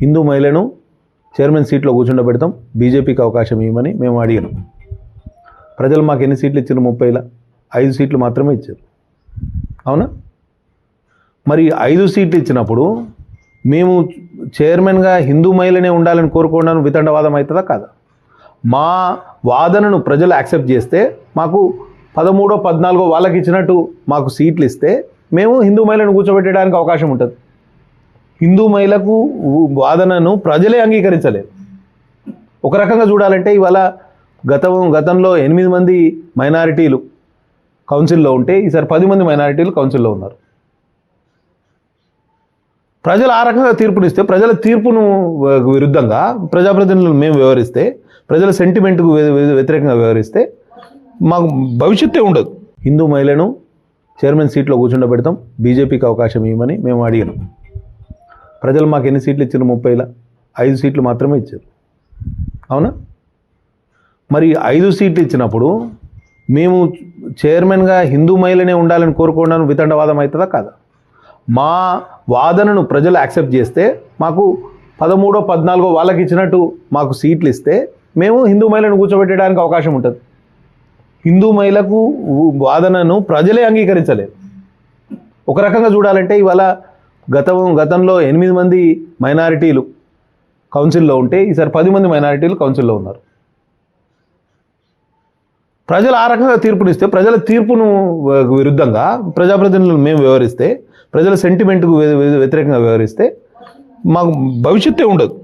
హిందూ మహిళను చైర్మన్ సీట్లో కూర్చుండబెడతాం, బీజేపీకి అవకాశం ఇవ్వమని మేము అడిగినాం. ప్రజలు మాకు ఎన్ని సీట్లు ఇచ్చారు? 30ల 5 సీట్లు మాత్రమే ఇచ్చారు. అవునా? మరి 5 సీట్లు ఇచ్చినప్పుడు మేము చైర్మన్గా హిందూ మహిళనే ఉండాలని కోరుకోవడానికి వితండవాదం అవుతుందా కాదా? మా వాదనను ప్రజలు యాక్సెప్ట్ చేస్తే మాకు 13, 14 వాళ్ళకి ఇచ్చినట్టు మాకు సీట్లు ఇస్తే మేము హిందూ మహిళను కూర్చోబెట్టడానికి అవకాశం ఉంటుంది. హిందూ మహిళకు వాదనను ప్రజలే అంగీకరించలేదు. ఒక రకంగా చూడాలంటే ఇవాళ గతంలో 8 మంది మైనారిటీలు కౌన్సిల్లో ఉంటే ఈసారి 10 మంది మైనారిటీలు కౌన్సిల్లో ఉన్నారు. ప్రజలు ఆ రకంగా తీర్పునిస్తే, ప్రజల తీర్పును విరుద్ధంగా ప్రజాప్రతినిధులు మేము వ్యవహరిస్తే, ప్రజల సెంటిమెంట్కు వ్యతిరేకంగా వ్యవహరిస్తే మాకు భవిష్యత్తే ఉండదు. హిందూ మహిళను చైర్మన్ సీట్లో కూర్చుండబెడతాం, బీజేపీకి అవకాశం ఇవ్వమని మేము అడిగినాం. ప్రజలు మాకు ఎన్ని సీట్లు ఇచ్చారు? 30ల 5 సీట్లు మాత్రమే ఇచ్చారు. అవునా? మరి 5 సీట్లు ఇచ్చినప్పుడు మేము చైర్మన్గా హిందూ మహిళనే ఉండాలని కోరుకోవడానికి వితండవాదం అవుతుందా కాదా? మా వాదనను ప్రజలు యాక్సెప్ట్ చేస్తే మాకు 13, 14 వాళ్ళకి ఇచ్చినట్టు మాకు సీట్లు ఇస్తే మేము హిందూ మహిళను కూర్చోబెట్టడానికి అవకాశం ఉంటుంది. హిందూ మహిళకు వాదనను ప్రజలే అంగీకరించలేదు. ఒక రకంగా చూడాలంటే ఇవాళ గతంలో 8 మంది మైనారిటీలు కౌన్సిల్లో ఉంటే ఈసారి 10 మంది మైనారిటీలు కౌన్సిల్లో ఉన్నారు. ప్రజలు ఆ రకంగా తీర్పునిస్తే, ప్రజల తీర్పును విరుద్ధంగా ప్రజాప్రతినిధులు మేము వ్యవహరిస్తే, ప్రజల సెంటిమెంట్కు వ్యతిరేకంగా వ్యవహరిస్తే మాకు భవిష్యత్తే ఉండదు.